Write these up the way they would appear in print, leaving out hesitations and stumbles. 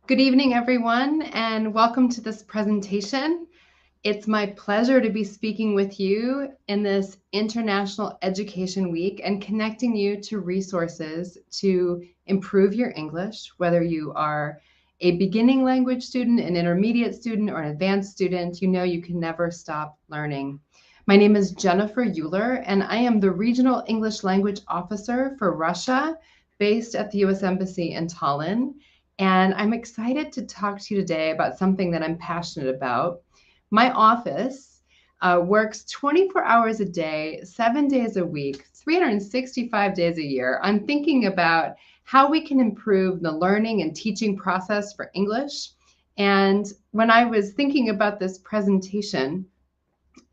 Good evening, everyone, and welcome to this presentation. It's my pleasure to be speaking with you in this International Education Week and connecting you to resources to improve your English, whether you are a beginning language student, an intermediate student, or an advanced student. You know you can never stop learning. My name is Jennifer Uhler, and I am the Regional English Language Officer for Russia, based at the U.S. Embassy in Tallinn. And I'm excited to talk to you today about something that I'm passionate about. My office works 24 hours a day, 7 days a week, 365 days a year on thinking about how we can improve the learning and teaching process for English. And when I was thinking about this presentation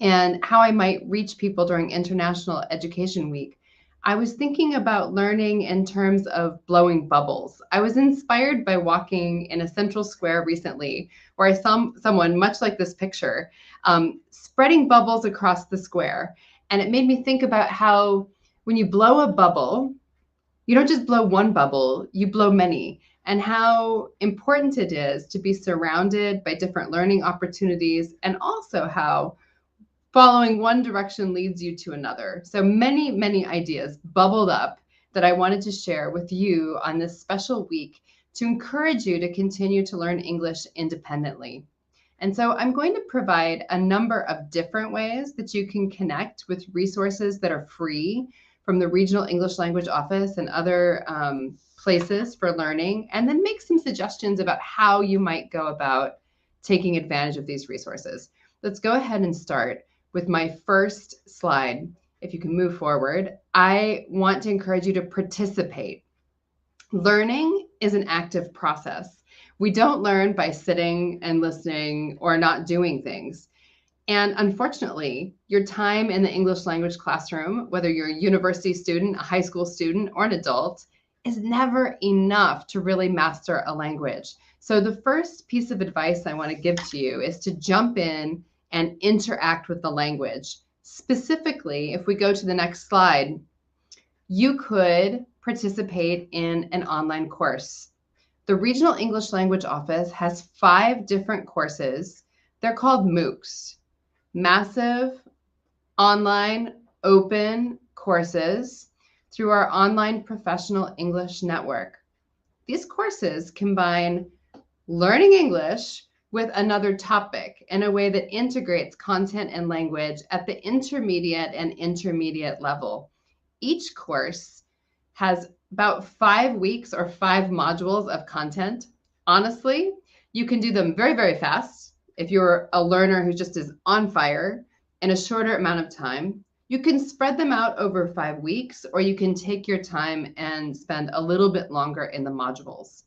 and how I might reach people during International Education Week, I was thinking about learning in terms of blowing bubbles. I was inspired by walking in a central square recently where I saw someone, much like this picture, spreading bubbles across the square. And it made me think about how when you blow a bubble, you don't just blow one bubble, you blow many, and how important it is to be surrounded by different learning opportunities, and also how following one direction leads you to another. So many ideas bubbled up that I wanted to share with you on this special week to encourage you to continue to learn English independently. And so I'm going to provide a number of different ways that you can connect with resources that are free from the Regional English Language Office and other places for learning, and then make some suggestions about how you might go about taking advantage of these resources. Let's go ahead and start with my first slide. If you can move forward, I want to encourage you to participate. Learning is an active process. We don't learn by sitting and listening or not doing things. And unfortunately, your time in the English language classroom, whether you're a university student, a high school student, or an adult, is never enough to really master a language. So the first piece of advice I want to give to you is to jump in and interact with the language. Specifically, if we go to the next slide, you could participate in an online course. The Regional English Language Office has 5 different courses. They're called MOOCs, massive online open courses through our online professional English network. These courses combine learning English with another topic in a way that integrates content and language at the intermediate level. Each course has about 5 weeks or 5 modules of content. Honestly, you can do them very fast if you're a learner who just is on fire in a shorter amount of time. You can spread them out over 5 weeks, or you can take your time and spend a little bit longer in the modules.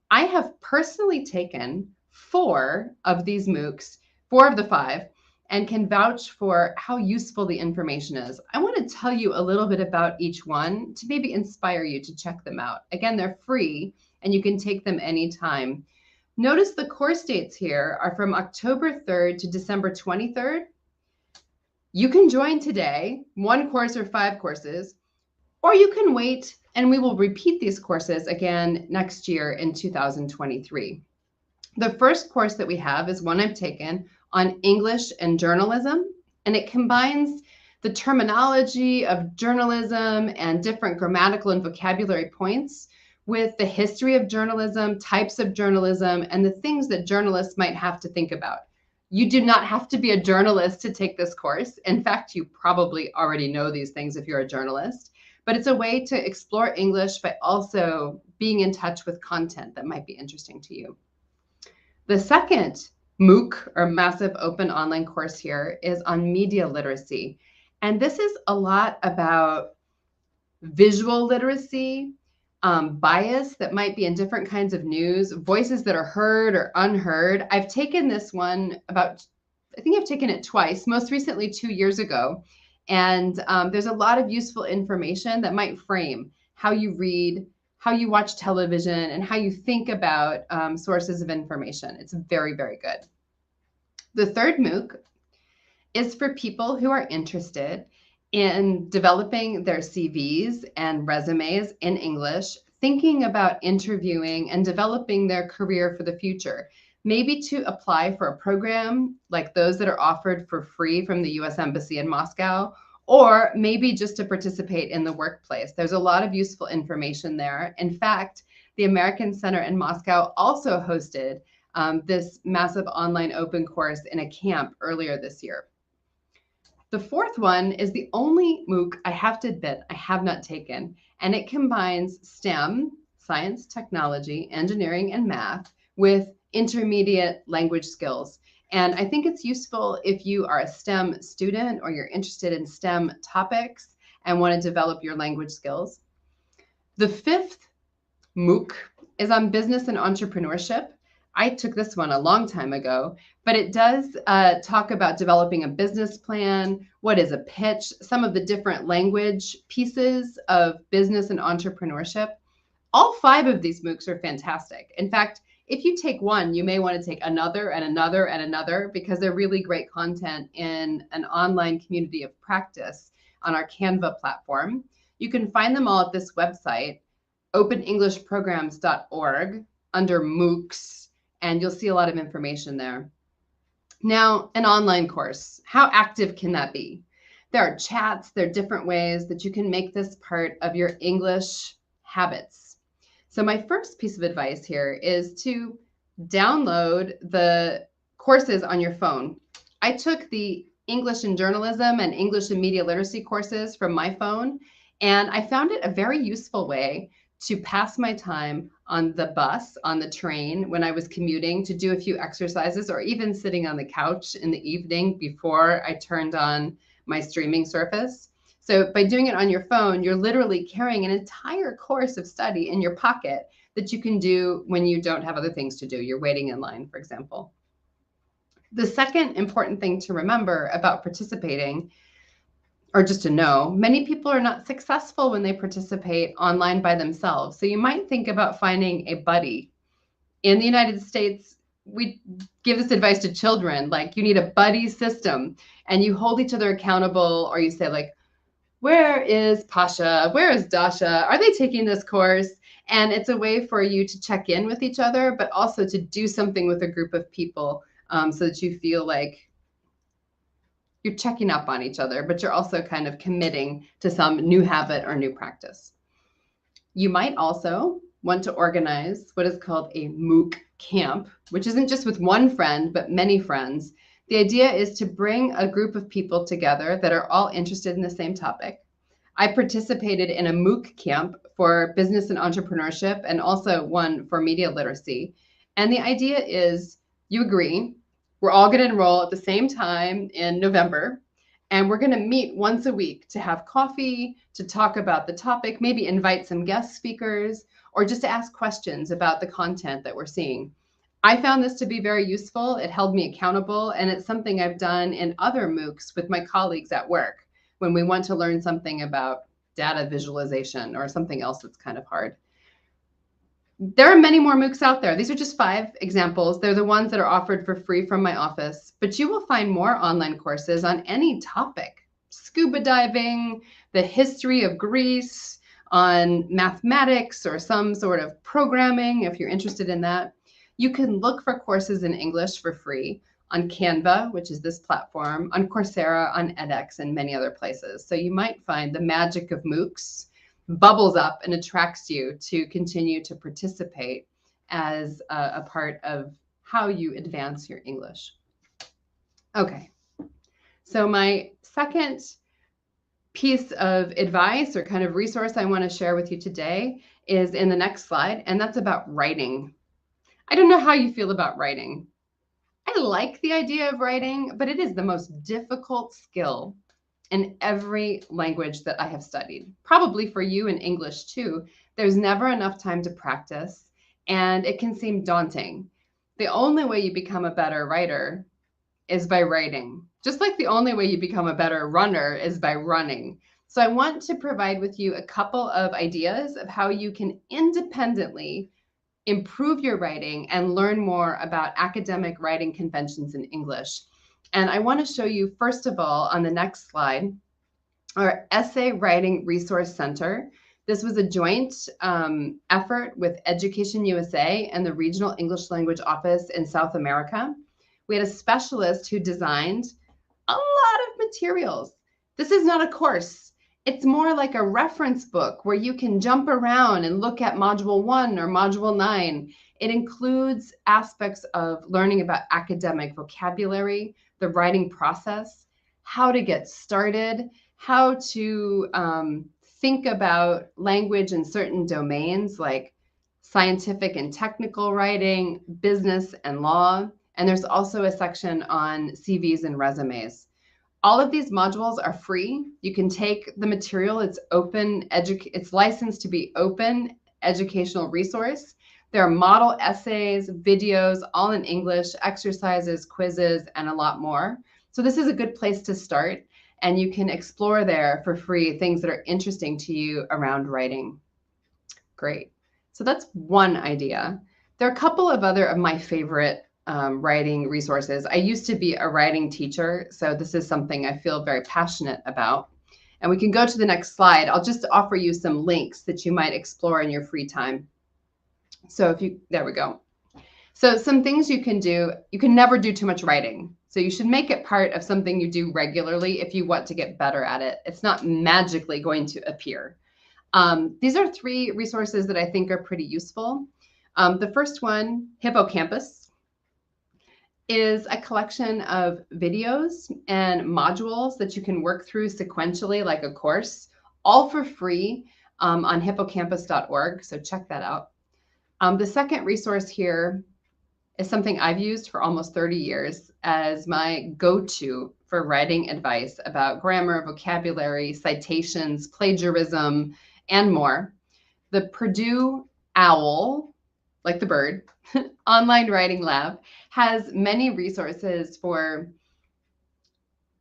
I have personally taken 4 of these MOOCs, 4 of the 5, and can vouch for how useful the information is. I want to tell you a little bit about each one to maybe inspire you to check them out. Again, they're free and you can take them anytime. Notice the course dates here are from October 3rd to December 23rd. You can join today, 1 course or 5 courses, or you can wait and we will repeat these courses again next year in 2023. The first course that we have is one I've taken on English and journalism, and it combines the terminology of journalism and different grammatical and vocabulary points with the history of journalism, types of journalism, and the things that journalists might have to think about. You do not have to be a journalist to take this course. In fact, you probably already know these things if you're a journalist, but it's a way to explore English by also being in touch with content that might be interesting to you. The second MOOC, or massive open online course here, is on media literacy. And this is a lot about visual literacy, bias that might be in different kinds of news, voices that are heard or unheard. I've taken this one I think I've taken it twice, most recently 2 years ago. And there's a lot of useful information that might frame how you read, how you watch television, and how you think about sources of information. It's very good. The third MOOC is for people who are interested in developing their CVs and resumes in English thinking about interviewing and developing their career for the future, maybe to apply for a program like those that are offered for free from the US Embassy in Moscow, or maybe just to participate in the workplace. There's a lot of useful information there. In fact, the American Center in Moscow also hosted this massive online open course in a camp earlier this year. The fourth one is the only MOOC I have to admit I have not taken, and it combines STEM, science, technology, engineering, and math with intermediate language skills. And I think it's useful if you are a STEM student or you're interested in STEM topics and want to develop your language skills. The fifth MOOC is on business and entrepreneurship. I took this one a long time ago, but it does talk about developing a business plan, what is a pitch, some of the different language pieces of business and entrepreneurship. All 5 of these MOOCs are fantastic. In fact, if you take one, you may want to take another and another and another, because they're really great content in an online community of practice on our Canva platform. You can find them all at this website, openenglishprograms.org, under MOOCs, and you'll see a lot of information there. Now, an online course, how active can that be? There are chats, there are different ways that you can make this part of your English habits. So my first piece of advice here is to download the courses on your phone. I took the English and Journalism and English and Media Literacy courses from my phone, and I found it a very useful way to pass my time on the bus, on the train, when I was commuting, to do a few exercises, or even sitting on the couch in the evening before I turned on my streaming service. So by doing it on your phone, you're literally carrying an entire course of study in your pocket that you can do when you don't have other things to do. You're waiting in line, for example. The second important thing to remember about participating, or just to know, many people are not successful when they participate online by themselves. So you might think about finding a buddy. In the United States, we give this advice to children, like you need a buddy system, and you hold each other accountable, or you say like, where is Pasha? Where is Dasha? Are they taking this course? And it's a way for you to check in with each other, but also to do something with a group of people so that you feel like you're checking up on each other, but you're also kind of committing to some new habit or new practice. You might also want to organize what is called a MOOC camp, which isn't just with one friend, but many friends. The idea is to bring a group of people together that are all interested in the same topic. I participated in a MOOC camp for business and entrepreneurship, and also one for media literacy. And the idea is you agree, we're all going to enroll at the same time in November, and we're going to meet once a week to have coffee, to talk about the topic, maybe invite some guest speakers, or just to ask questions about the content that we're seeing. I found this to be very useful. It held me accountable, and it's something I've done in other MOOCs with my colleagues at work when we want to learn something about data visualization or something else that's kind of hard. There are many more MOOCs out there. These are just 5 examples. They're the ones that are offered for free from my office, but you will find more online courses on any topic: scuba diving, the history of Greece, on mathematics or some sort of programming, if you're interested in that. You can look for courses in English for free on Canva, which is this platform, on Coursera, on edX, and many other places. So you might find the magic of MOOCs bubbles up and attracts you to continue to participate as a part of how you advance your English. Okay, so my second piece of advice or kind of resource I want to share with you today is in the next slide, and that's about writing. I don't know how you feel about writing. I like the idea of writing, but it is the most difficult skill in every language that I have studied. Probably for you in English too. There's never enough time to practice, and it can seem daunting. The only way you become a better writer is by writing, just like the only way you become a better runner is by running. So I want to provide with you a couple of ideas of how you can independently improve your writing and learn more about academic writing conventions in English. And I want to show you, first of all, on the next slide, our Essay Writing Resource Center. This was a joint effort with Education USA and the Regional English Language Office in South America. We had a specialist who designed a lot of materials. This is not a course. It's more like a reference book where you can jump around and look at Module 1 or Module 9. It includes aspects of learning about academic vocabulary, the writing process, how to get started, how to think about language in certain domains like scientific and technical writing, business and law. And there's also a section on CVs and resumes. All of these modules are free. You can take the material. It's open, it's licensed to be open educational resource. There are model essays, videos, all in English, exercises, quizzes, and a lot more. So this is a good place to start, and you can explore there for free things that are interesting to you around writing. Great. So that's one idea. There are a couple of other of my favorite writing resources. I used to be a writing teacher, so this is something I feel very passionate about. And we can go to the next slide. I'll just offer you some links that you might explore in your free time. So there we go. So some things you can do, you can never do too much writing. So you should make it part of something you do regularly if you want to get better at it. It's not magically going to appear. These are 3 resources that I think are pretty useful. The first one, Hippocampus, is a collection of videos and modules that you can work through sequentially like a course, all for free on hippocampus.org. So check that out. The second resource here is something I've used for almost 30 years as my go-to for writing advice about grammar, vocabulary, citations, plagiarism, and more. The Purdue OWL, like the bird, online writing lab has many resources for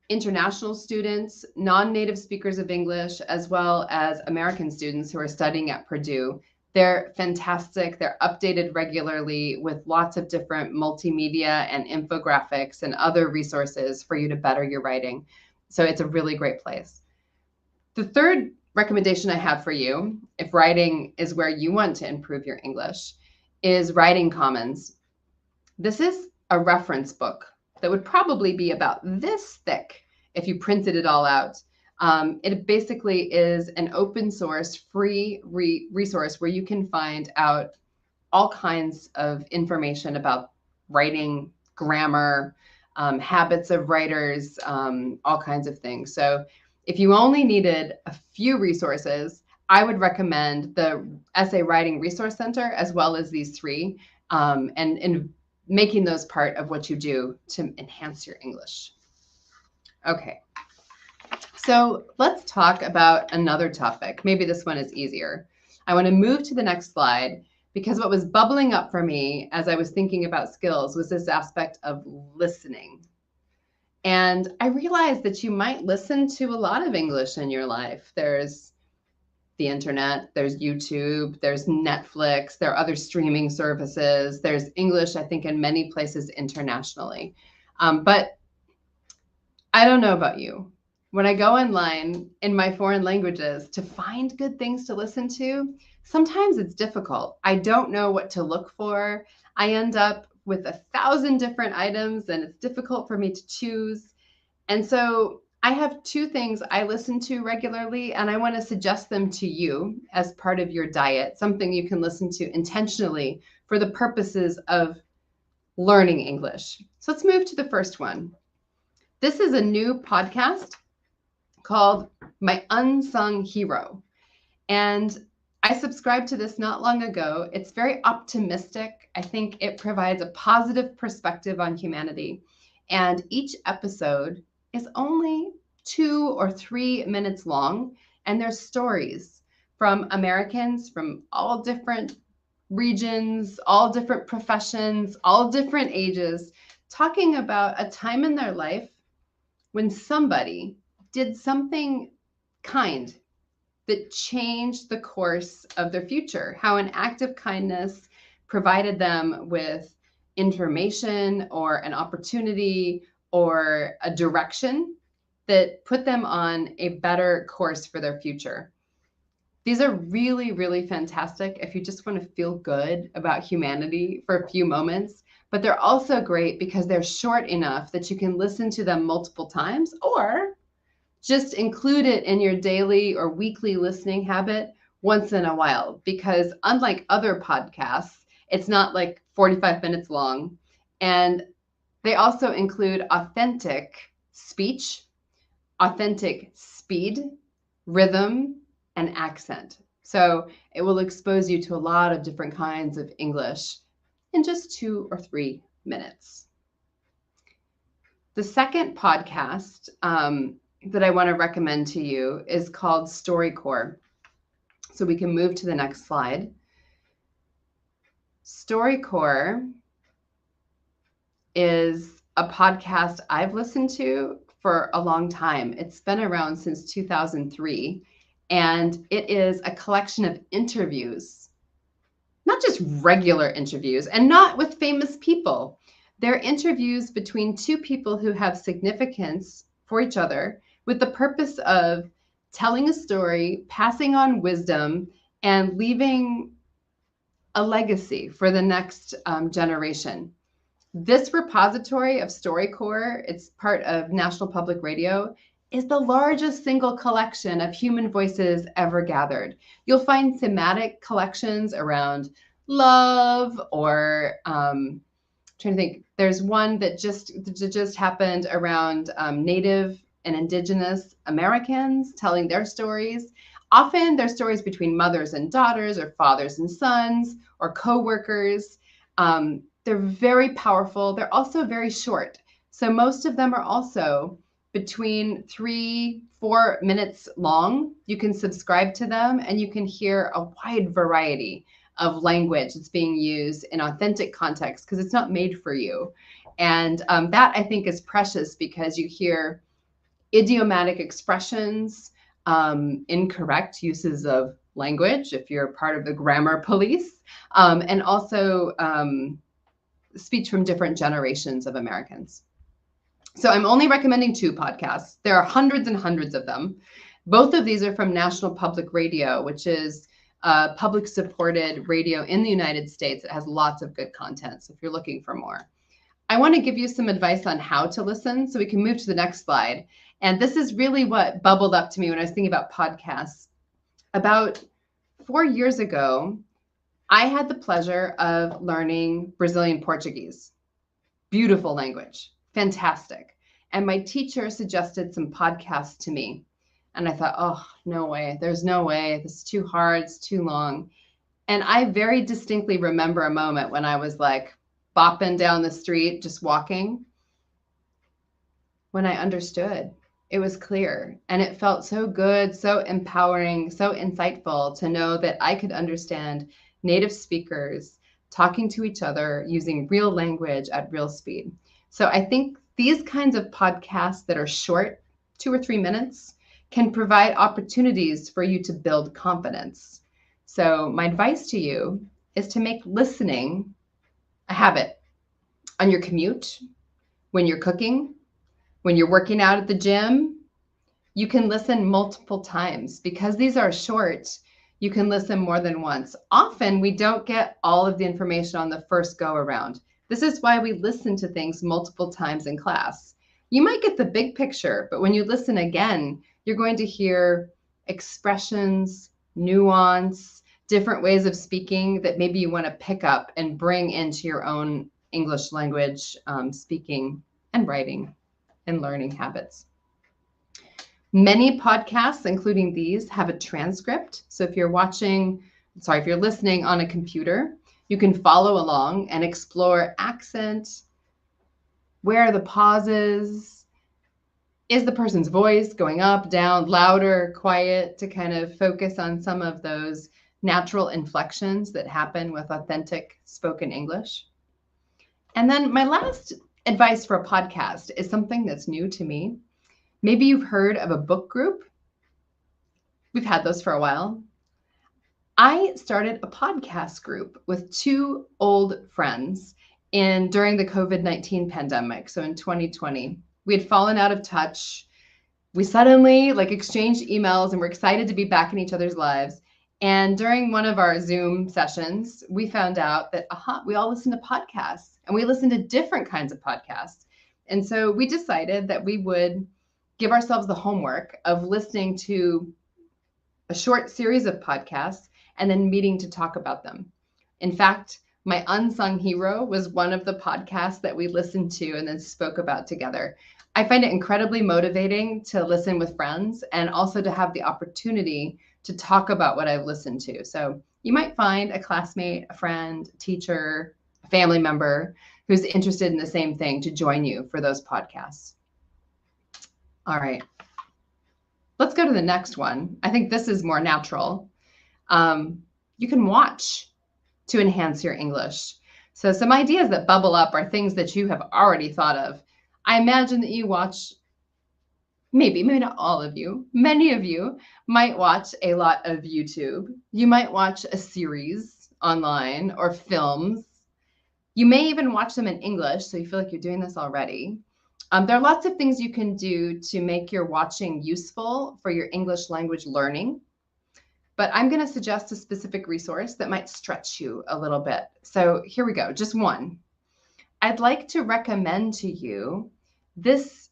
international students, non-native speakers of English, as well as American students who are studying at Purdue. They're fantastic. They're updated regularly with lots of different multimedia and infographics and other resources for you to better your writing. So it's a really great place. The third recommendation I have for you, if writing is where you want to improve your English, is Writing Commons. This is a reference book that would probably be about this thick if you printed it all out. It basically is an open source free resource where you can find out all kinds of information about writing, grammar, habits of writers, all kinds of things. So if you only needed a few resources, I would recommend the Essay Writing Resource Center as well as these 3, and making those part of what you do to enhance your English. Okay. So let's talk about another topic. Maybe this one is easier. I want to move to the next slide because what was bubbling up for me as I was thinking about skills was this aspect of listening. And I realized that you might listen to a lot of English in your life. There's the internet, there's YouTube, there's Netflix, there are other streaming services, there's English, I think, in many places internationally. But I don't know about you. When I go online in my foreign languages to find good things to listen to, sometimes it's difficult. I don't know what to look for. I end up with 1,000 different items and it's difficult for me to choose. And so I have 2 things I listen to regularly, and I want to suggest them to you as part of your diet, something you can listen to intentionally for the purposes of learning English. So let's move to the first one. This is a new podcast called My Unsung Hero. And I subscribed to this not long ago. It's very optimistic. I think it provides a positive perspective on humanity. And each episode is only 2 or 3 minutes long. And there's stories from Americans from all different regions, all different professions, all different ages, talking about a time in their life when somebody did something kind that changed the course of their future, how an act of kindness provided them with information or an opportunity or a direction that put them on a better course for their future. These are really, really fantastic if you just want to feel good about humanity for a few moments, but they're also great because they're short enough that you can listen to them multiple times or just include it in your daily or weekly listening habit once in a while, because unlike other podcasts, it's not like 45 minutes long. And they also include authentic speech, authentic speed, rhythm, and accent. So it will expose you to a lot of different kinds of English in just 2 or 3 minutes. The second podcast that I want to recommend to you is called StoryCorps. So we can move to the next slide. StoryCorps is a podcast I've listened to for a long time. It's been around since 2003, and it is a collection of interviews, not just regular interviews, and not with famous people. They're interviews between two people who have significance for each other with the purpose of telling a story, passing on wisdom, and leaving a legacy for the next generation. This repository of StoryCorps, it's part of National Public Radio, is the largest single collection of human voices ever gathered. You'll find thematic collections around love or trying to think. There's one that just happened around Native and Indigenous Americans telling their stories. Often they're stories between mothers and daughters or fathers and sons or co-workers. They're very powerful. They're also very short. So most of them are also between 3-4 minutes long. You can subscribe to them and you can hear a wide variety of language that's being used in authentic context because it's not made for you. And that I think is precious because you hear idiomatic expressions, incorrect uses of language if you're part of the grammar police, and also speech from different generations of Americans. So I'm only recommending 2 podcasts. There are hundreds and hundreds of them. Both of these are from National Public Radio, which is public supported radio in the United States. It has lots of good content. So if you're looking for more, I want to give you some advice on how to listen. So we can move to the next slide. And this is really what bubbled up to me when I was thinking about podcasts. About 4 years ago, I had the pleasure of learning Brazilian Portuguese. Beautiful language, fantastic. And my teacher suggested some podcasts to me. And I thought, oh, no way, there's no way, this is too hard, it's too long. And I very distinctly remember a moment when I was like bopping down the street, just walking, when I understood. It was clear and it felt so good, so empowering, so insightful to know that I could understand native speakers talking to each other using real language at real speed. So I think these kinds of podcasts that are short, 2 or 3 minutes, can provide opportunities for you to build confidence. So my advice to you is to make listening a habit on your commute, when you're cooking, when you're working out at the gym. You can listen multiple times because these are short. You can listen more than once. Often we don't get all of the information on the first go around. This is why we listen to things multiple times in class. You might get the big picture, but when you listen again, you're going to hear expressions, nuance, different ways of speaking that maybe you want to pick up and bring into your own English language speaking and writing and learning habits. Many podcasts, including these, have a transcript. So if you're listening on a computer, you can follow along and explore accent. Where are the pauses? Is the person's voice going up, down, louder, quiet, to kind of focus on some of those natural inflections that happen with authentic spoken English? And then my last advice for a podcast is something that's new to me. Maybe you've heard of a book group. We've had those for a while. I started a podcast group with 2 old friends during the COVID-19 pandemic. So in 2020, we had fallen out of touch. We suddenly exchanged emails and we're excited to be back in each other's lives. And during one of our Zoom sessions, we found out that we all listen to podcasts, and we listen to different kinds of podcasts. And so we decided that we would give ourselves the homework of listening to a short series of podcasts and then meeting to talk about them. In fact, my unsung hero was one of the podcasts that we listened to and then spoke about together. I find it incredibly motivating to listen with friends and also to have the opportunity to talk about what I've listened to. So you might find a classmate, a friend, a teacher, a family member who's interested in the same thing to join you for those podcasts. All right. Let's go to the next one. I think this is more natural. You can watch to enhance your English. So some ideas that bubble up are things that you have already thought of. I imagine that you watch, maybe not all of you, many of you might watch a lot of YouTube. You might watch a series online or films. You may even watch them in English, so you feel like you're doing this already. There are lots of things you can do to make your watching useful for your English language learning. But I'm going to suggest a specific resource that might stretch you a little bit. So here we go, just one. I'd like to recommend to you this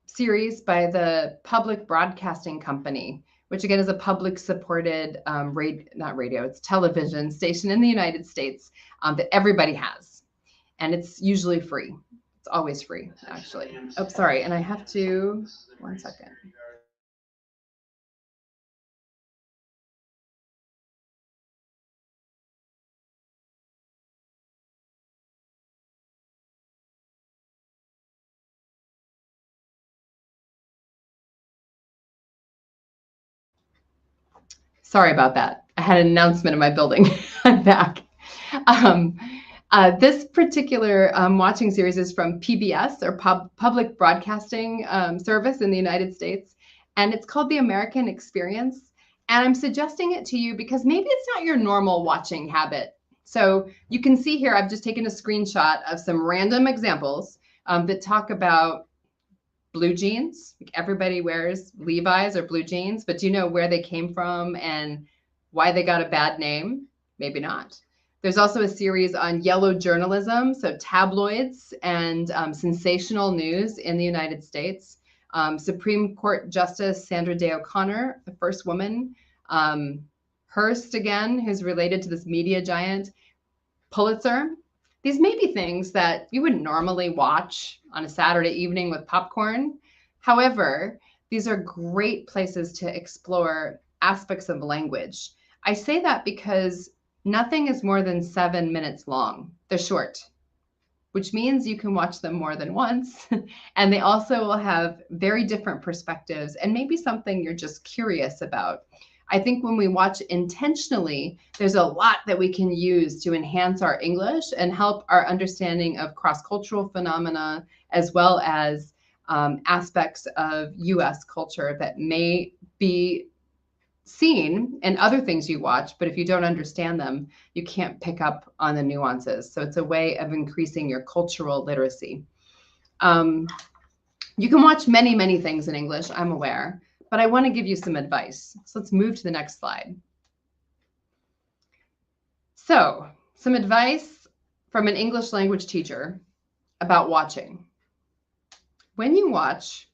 series by the Public Broadcasting Company, which again is a public supported it's television station in the United States that everybody has. And it's usually free. It's always free, actually. Oh, sorry. And I have to, one second. Sorry about that. I had an announcement in my building. I'm back. This particular watching series is from PBS, or Public Broadcasting Service in the United States, and it's called The American Experience. And I'm suggesting it to you because maybe it's not your normal watching habit. So you can see here, I've just taken a screenshot of some random examples that talk about blue jeans. Everybody wears Levi's or blue jeans, but do you know where they came from and why they got a bad name? Maybe not. There's also a series on yellow journalism, so tabloids and sensational news in the United States. Supreme Court Justice Sandra Day O'Connor, the first woman. Hearst, again, who's related to this media giant. Pulitzer. These may be things that you wouldn't normally watch on a Saturday evening with popcorn. However, these are great places to explore aspects of language. I say that because nothing is more than 7 minutes long. They're short, which means you can watch them more than once. And they also will have very different perspectives and maybe something you're just curious about. I think when we watch intentionally, there's a lot that we can use to enhance our English and help our understanding of cross-cultural phenomena, as well as aspects of US culture that may be seen in other things you watch, but if you don't understand them, you can't pick up on the nuances. So it's a way of increasing your cultural literacy. You can watch many, many things in English, I'm aware, but I want to give you some advice. So let's move to the next slide. So some advice from an English language teacher about watching. When you watch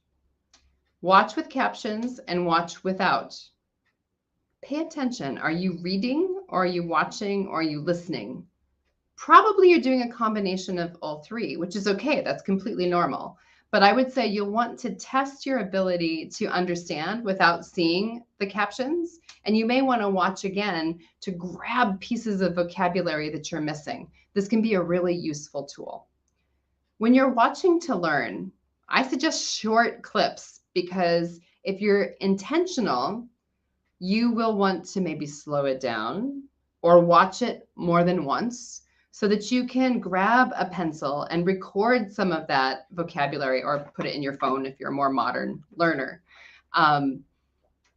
with captions and watch without. Pay attention. Are you reading, or are you watching, or are you listening? Probably you're doing a combination of all three, which is okay. That's completely normal. But I would say you'll want to test your ability to understand without seeing the captions. And you may want to watch again to grab pieces of vocabulary that you're missing. This can be a really useful tool. When you're watching to learn, I suggest short clips, because if you're intentional, you will want to maybe slow it down or watch it more than once, so that you can grab a pencil and record some of that vocabulary, or put it in your phone if you're a more modern learner.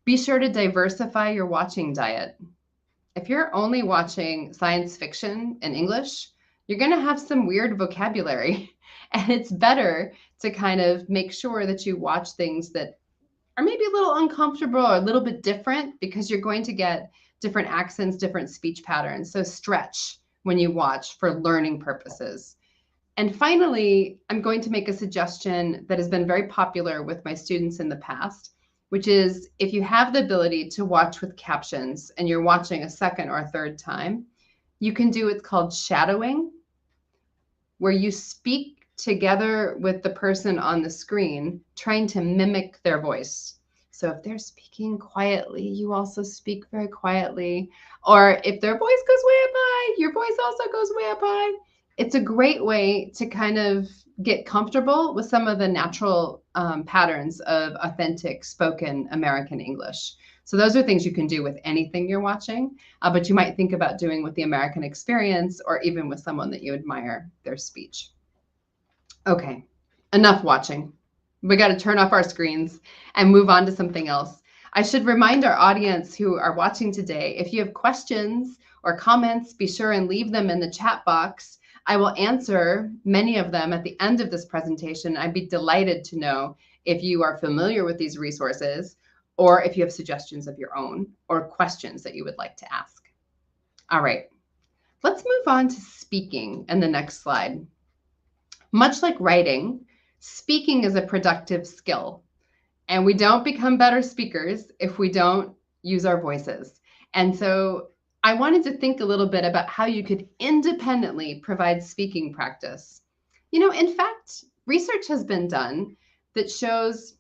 Be sure to diversify your watching diet. If you're only watching science fiction in English, you're going to have some weird vocabulary. And it's better to kind of make sure that you watch things that are maybe a little uncomfortable or a little bit different, because you're going to get different accents, different speech patterns. So stretch when you watch for learning purposes. And finally, I'm going to make a suggestion that has been very popular with my students in the past, which is if you have the ability to watch with captions and you're watching a second or a third time, you can do what's called shadowing, where you speak together with the person on the screen, trying to mimic their voice. So if they're speaking quietly, you also speak very quietly. Or if their voice goes way up high, your voice also goes way up high. It's a great way to kind of get comfortable with some of the natural patterns of authentic spoken American English. So those are things you can do with anything you're watching, but you might think about doing with the American experience or even with someone that you admire their speech. Okay, enough watching. We got to turn off our screens and move on to something else. I should remind our audience who are watching today, if you have questions or comments, be sure and leave them in the chat box. I will answer many of them at the end of this presentation. I'd be delighted to know if you are familiar with these resources or if you have suggestions of your own or questions that you would like to ask. All right, let's move on to speaking in the next slide. Much like writing, speaking is a productive skill, and we don't become better speakers if we don't use our voices. And so I wanted to think a little bit about how you could independently provide speaking practice. You know, in fact, research has been done that shows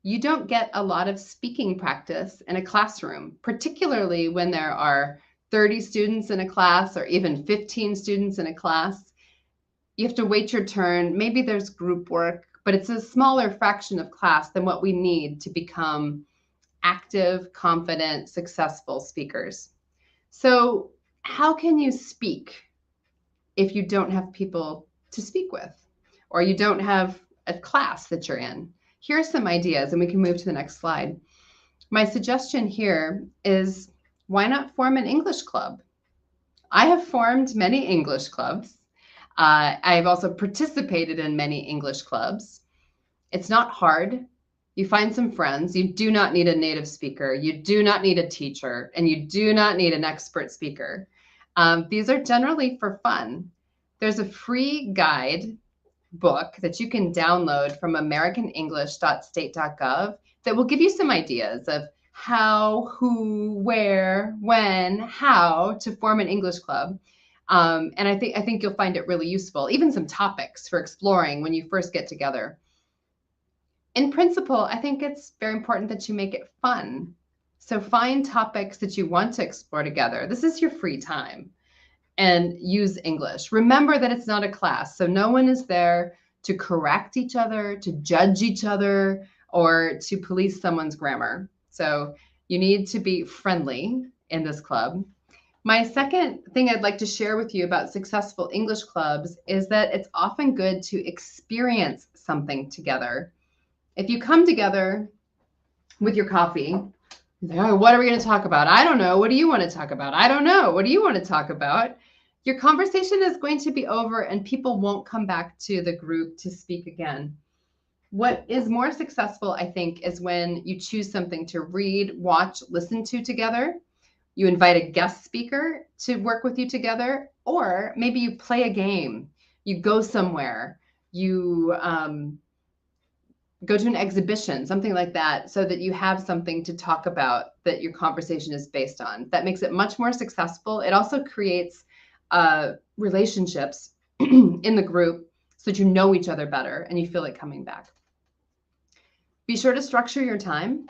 you don't get a lot of speaking practice in a classroom, particularly when there are 30 students in a class or even 15 students in a class. You have to wait your turn. Maybe there's group work, but it's a smaller fraction of class than what we need to become active, confident, successful speakers. So how can you speak if you don't have people to speak with, or you don't have a class that you're in? Here are some ideas, and we can move to the next slide. My suggestion here is, why not form an English club? I have formed many English clubs. I've also participated in many English clubs. It's not hard. You find some friends. You do not need a native speaker. You do not need a teacher, and you do not need an expert speaker. These are generally for fun. There's a free guide book that you can download from americanenglish.state.gov that will give you some ideas of how, who, where, when, how to form an English club. And I think you'll find it really useful, even some topics for exploring when you first get together. In principle, I think it's very important that you make it fun. So find topics that you want to explore together. This is your free time. And use English. Remember that it's not a class, so no one is there to correct each other, to judge each other, or to police someone's grammar. So you need to be friendly in this club. My second thing I'd like to share with you about successful English clubs is that it's often good to experience something together. If you come together with your coffee, oh, what are we going to talk about? I don't know. What do you want to talk about? I don't know. What do you want to talk about? Your conversation is going to be over and people won't come back to the group to speak again. What is more successful, I think, is when you choose something to read, watch, listen to together. You invite a guest speaker to work with you together, or maybe you play a game. You go somewhere. You go to an exhibition, something like that, so that you have something to talk about that your conversation is based on. That makes it much more successful. It also creates relationships in the group so that you know each other better and you feel like coming back. Be sure to structure your time.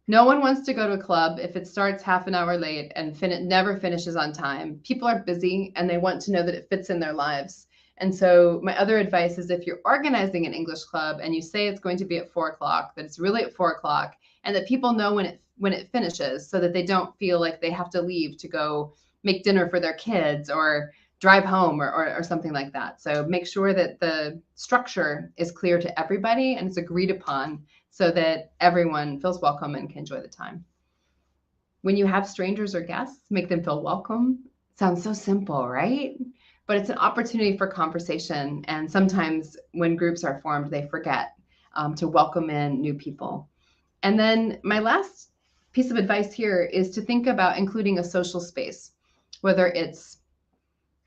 No one wants to go to a club if it starts half an hour late and it never finishes on time. People are busy and they want to know that it fits in their lives. And so my other advice is, if you're organizing an English club and you say it's going to be at 4 o'clock, that it's really at 4 o'clock, and that people know when it finishes, so that they don't feel like they have to leave to go make dinner for their kids or drive home or something like that. So make sure that the structure is clear to everybody and it's agreed upon so that everyone feels welcome and can enjoy the time. When you have strangers or guests, make them feel welcome. Sounds so simple, right? But it's an opportunity for conversation. And sometimes when groups are formed, they forget to welcome in new people. And then my last piece of advice here is to think about including a social space, whether it's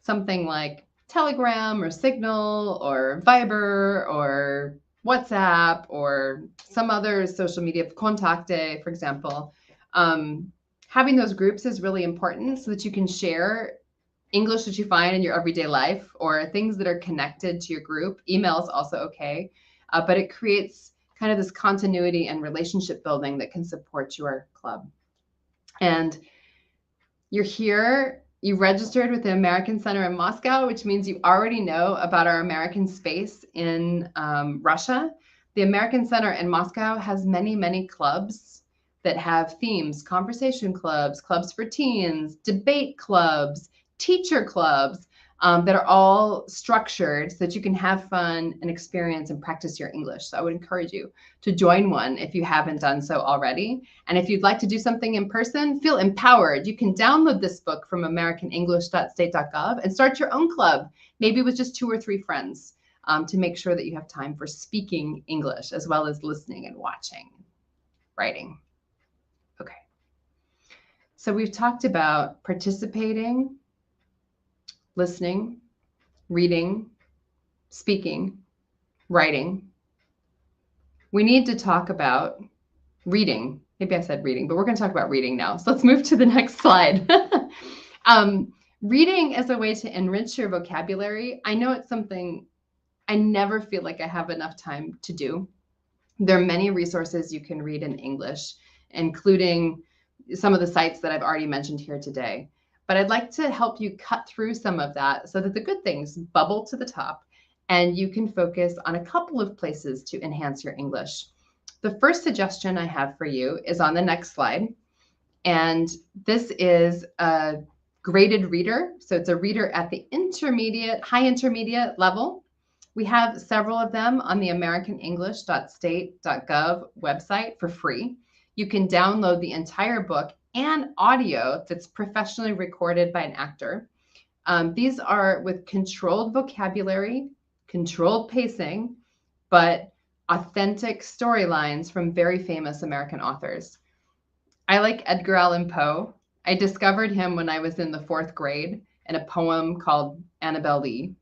something like Telegram or Signal or Viber or WhatsApp or some other social media, Contacte, for example. Having those groups is really important so that you can share English that you find in your everyday life or things that are connected to your group. Email is also okay, but it creates kind of this continuity and relationship building that can support your club. And you're here, you registered with the American Center in Moscow, which means you already know about our American space in Russia. The American Center in Moscow has many, many clubs that have themes: conversation clubs, clubs for teens, debate clubs, teacher clubs, that are all structured so that you can have fun and experience and practice your English. So I would encourage you to join one if you haven't done so already. And if you'd like to do something in person, feel empowered. You can download this book from americanenglish.state.gov and start your own club, maybe with just 2 or 3 friends, to make sure that you have time for speaking English as well as listening and watching, writing. Okay. So we've talked about participating, listening, reading, speaking, writing. We need to talk about reading. Maybe I said reading, but we're going to talk about reading now. So let's move to the next slide. Reading is a way to enrich your vocabulary. I know it's something I never feel like I have enough time to do. There are many resources you can read in English, including some of the sites that I've already mentioned here today. But I'd like to help you cut through some of that so that the good things bubble to the top and you can focus on a couple of places to enhance your English. The first suggestion I have for you is on the next slide. And this is a graded reader. So it's a reader at the intermediate, high intermediate level. We have several of them on the americanenglish.state.gov website for free. You can download the entire book and audio that's professionally recorded by an actor. These are with controlled vocabulary, controlled pacing, but authentic storylines from very famous American authors. I like Edgar Allan Poe. I discovered him when I was in the 4th grade in a poem called Annabel Lee,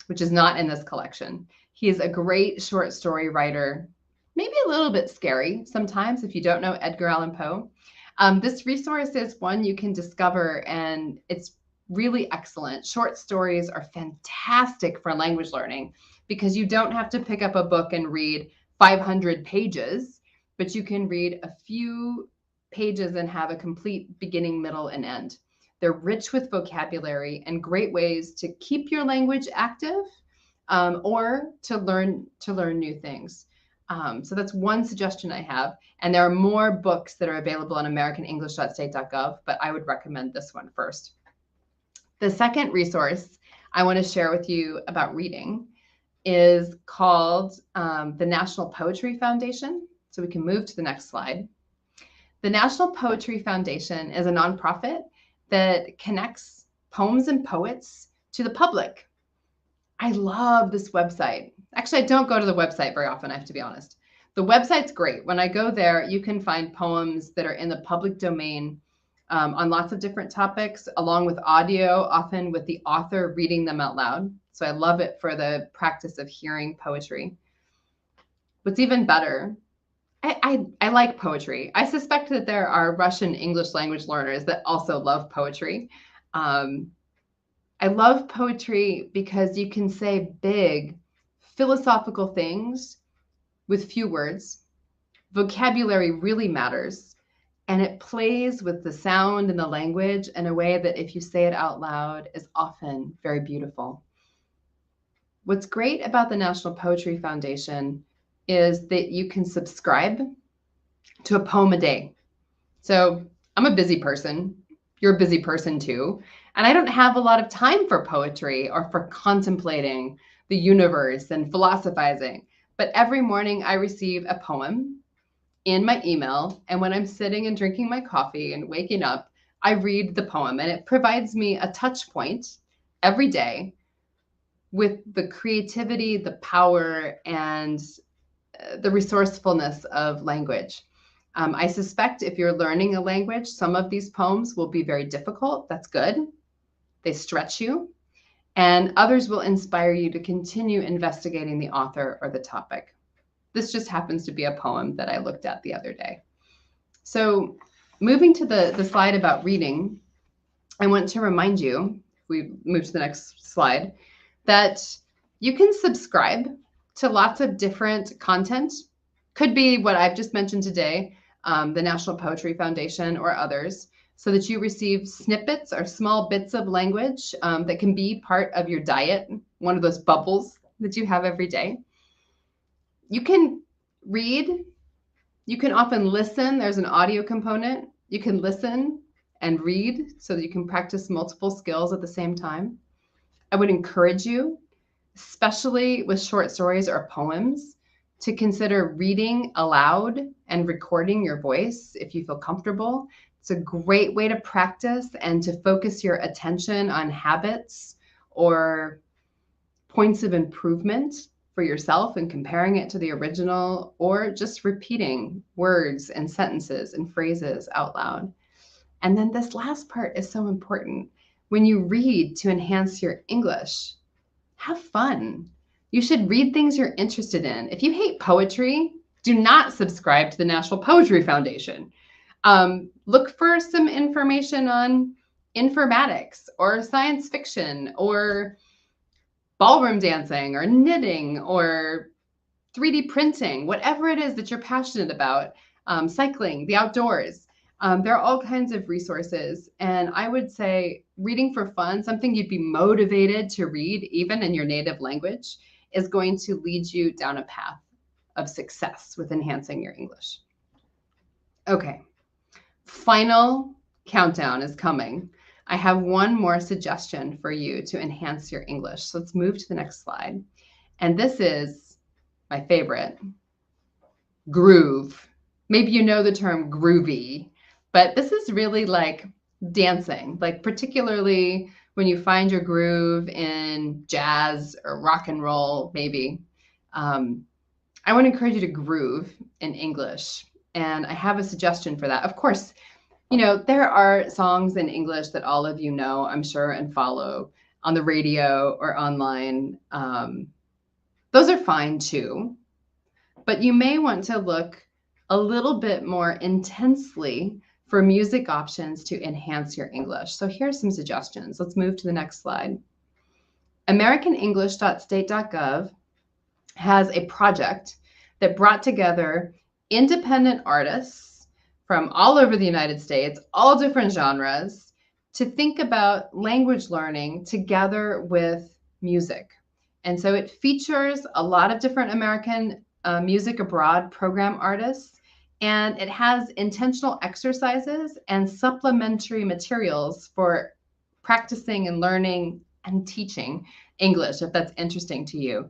which is not in this collection. He is a great short story writer, maybe a little bit scary sometimes if you don't know Edgar Allan Poe. This resource is one you can discover, and it's really excellent. Short stories are fantastic for language learning because you don't have to pick up a book and read 500 pages, but you can read a few pages and have a complete beginning, middle, and end. They're rich with vocabulary and great ways to keep your language active, or to learn new things. So that's one suggestion I have. And there are more books that are available on americanenglish.state.gov, but I would recommend this one first. The second resource I want to share with you about reading is called the National Poetry Foundation. So we can move to the next slide. The National Poetry Foundation is a nonprofit that connects poems and poets to the public. I love this website. Actually, I don't go to the website very often, I have to be honest. The website's great. When I go there, you can find poems that are in the public domain on lots of different topics, along with audio, often with the author reading them out loud. So I love it for the practice of hearing poetry. What's even better, I like poetry. I suspect that there are Russian English language learners that also love poetry. I love poetry because you can say big, philosophical things with few words. Vocabulary really matters, and it plays with the sound and the language in a way that if you say it out loud is often very beautiful. What's great about the National Poetry Foundation is that you can subscribe to a poem a day. So I'm a busy person. You're a busy person too. And I don't have a lot of time for poetry or for contemplating the universe and philosophizing. But every morning I receive a poem in my email. And when I'm sitting and drinking my coffee and waking up, I read the poem, and it provides me a touch point every day with the creativity, the power, and the resourcefulness of language. I suspect if you're learning a language, some of these poems will be very difficult. That's good. They stretch you. And others will inspire you to continue investigating the author or the topic. This just happens to be a poem that I looked at the other day. So moving to the slide about reading, I want to remind you, if we move to the next slide, that you can subscribe to lots of different content. Could be what I've just mentioned today, the National Poetry Foundation or others, so that you receive snippets or small bits of language that can be part of your diet, one of those bubbles that you have every day. You can read. You can often listen. There's an audio component. You can listen and read so that you can practice multiple skills at the same time. I would encourage you, especially with short stories or poems, to consider reading aloud and recording your voice if you feel comfortable. It's a great way to practice and to focus your attention on habits or points of improvement for yourself and comparing it to the original, or just repeating words and sentences and phrases out loud. And then this last part is so important. When you read to enhance your English, have fun. You should read things you're interested in. If you hate poetry, do not subscribe to the National Poetry Foundation. Look for some information on informatics or science fiction or ballroom dancing or knitting or 3D printing, whatever it is that you're passionate about, cycling, the outdoors. There are all kinds of resources. And I would say reading for fun, something you'd be motivated to read, even in your native language, is going to lead you down a path of success with enhancing your English. Okay, final countdown is coming. I have one more suggestion for you to enhance your English. So let's move to the next slide. And this is my favorite, groove. Maybe you know the term groovy, but this is really like dancing, like particularly when you find your groove in jazz or rock and roll, maybe. I want to encourage you to groove in English. And I have a suggestion for that. Of course, you know, there are songs in English that all of you know, I'm sure, and follow on the radio or online. Those are fine too. But you may want to look a little bit more intensely for music options to enhance your English. So here's some suggestions. Let's move to the next slide. AmericanEnglish.state.gov has a project that brought together independent artists from all over the United States, all different genres, to think about language learning together with music. And so it features a lot of different American music abroad program artists, and it has intentional exercises and supplementary materials for practicing and learning and teaching English, if that's interesting to you.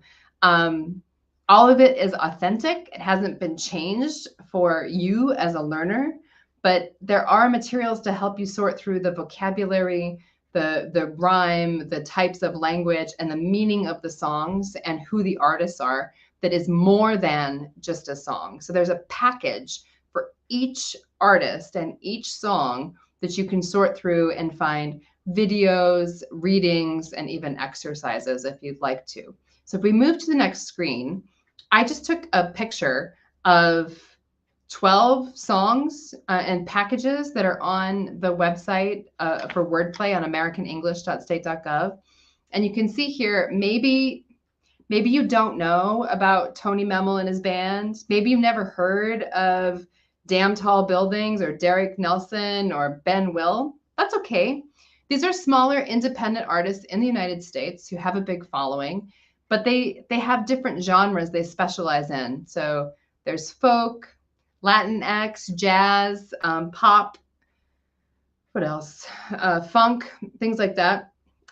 All of it is authentic. It hasn't been changed for you as a learner, but there are materials to help you sort through the vocabulary, the rhyme, the types of language, and the meaning of the songs and who the artists are that is more than just a song. So there's a package for each artist and each song that you can sort through and find videos, readings, and even exercises if you'd like to. So if we move to the next screen, I just took a picture of 12 songs and packages that are on the website for wordplay on AmericanEnglish.state.gov. And you can see here, maybe you don't know about Tony Memel and his band. Maybe you've never heard of Damn Tall Buildings or Derek Nelson or Ben Will. That's okay. These are smaller independent artists in the United States who have a big following, but they have different genres they specialize in. So there's folk, Latinx, jazz, pop, what else? Funk, things like that.